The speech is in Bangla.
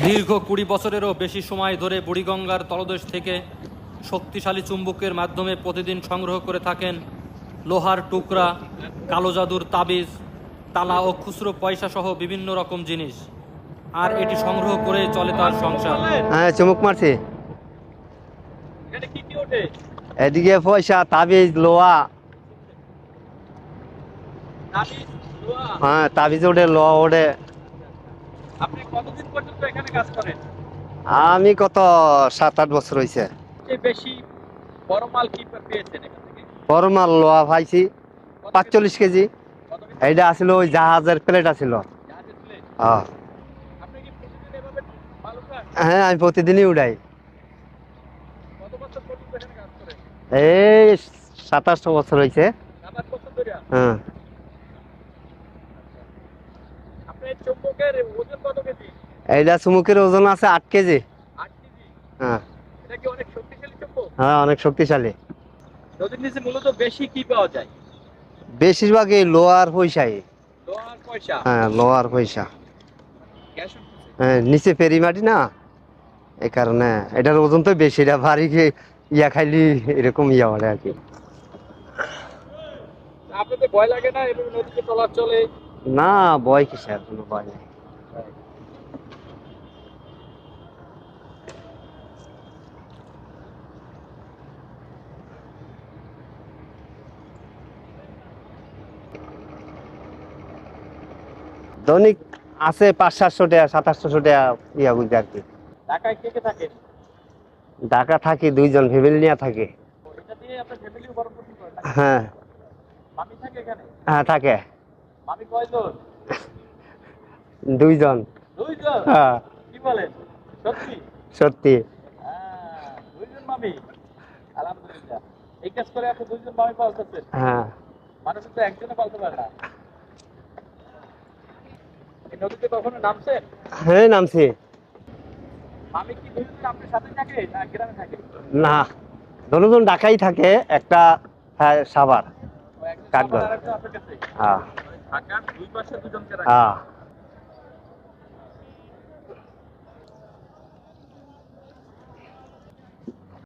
দীর্ঘ ২০ বছরেরও বেশি সময় ধরে বুড়িগঙ্গার তলদেশ থেকে শক্তিশালী চুম্বকের মাধ্যমে প্রতিদিন সংগ্রহ করে থাকেন লোহার টুকরা, কালো জাদুর তাবিজ, তালা ও খুচরো পয়সা সহ বিভিন্ন রকম জিনিস। আর এটি সংগ্রহ করে চলে তার সংসার। হ্যাঁ, চুমুক মারছি। এদিকে পয়সা, তাবিজ, লোহা। হ্যাঁ, তাবিজ ওঠে, লোহা ওঠে। আপনি কতদিন পর্যন্ত এখানে কাজ করেন? আমি কত ৭-৮ বছর হয়েছে। বেশি বড় মাল কি পেয়েছেন এখান থেকে? বড় মাল লোহা পাইছি ৪৫ কেজি। এইটা আসলে ওই জাহাজের প্লেট আছিল। জাহাজের প্লেট? হ্যাঁ, আপনি কি প্রতিদিন এভাবে মাল উঠান? হ্যাঁ, আমি প্রতিদিনই উঠাই। কত বছর পর্যন্ত এখানে কাজ করেন? এই ২৭ বছর হয়েছে। ৭-৮ বছর ধরে? হ্যাঁ, আপনার চুম্বকের ওজন কত কেজি? এইটা চুমুকের ওজন আছে ৮ কেজি। ৮ কেজি? হ্যাঁ, এটা কি অনেক শক্তিশালী চুম্বক? হ্যাঁ, অনেক শক্তিশালী। নদীর নিচে মূলত বেশি কি পাওয়া যায়? বেশিরভাগই লোহার পয়সাই। লোহার পয়সা? হ্যাঁ, লোহার পয়সা। গ্যাস? হ্যাঁ, নিচে ফেরি মাটি না, এই কারণে এটার ওজন তো বেশি। এটা ভারী ইয়া খাইলি এরকম ইয়া বলে আর কি। আপনাদের ভয় লাগে না এভাবে নদীতে চলাচলে? না, ভয় কিসের, কোনো ভয় নেই। দৈনিক আছে ৫-৭০০ টাকা, ২৭০০ টাকা ইয়া বুঝতে আর কি। ঢাকায় কে কে থাকেন? ঢাকা থাকি, ২ জন ফ্যামিলি নিয়ে থাকি। এটা দিয়ে আপনার ফ্যামিলিও বড় ক্ষতি করে নাকি? হ্যাঁ, মামি থাকে এখানে? হ্যাঁ থাকে। মামি কয়জন? ২ জন। ২ জন? হ্যাঁ, কি বলেন? সত্যি? সত্যি। ২ জন মামি? আলহামদুলিল্লাহ। এই কাজ করে আপনি ২ জন মামি পালতেছেন? হ্যাঁ, মানুষ তো একজনে পালতে পারে না। এই নদীতে কখনো নামছেন? হ্যাঁ নামছি। মামি কি ২ জন আপনার সাথে থাকে না গ্রামে থাকে? না, দুজন ঢাকাই থাকে, একটা সাভার। ও একজন কাকগড়। আরেকজন আপনার কাছে? হ্যাঁ, ঢাকার ২ পাশে ২ জনকে রাখেন? হ্যাঁ।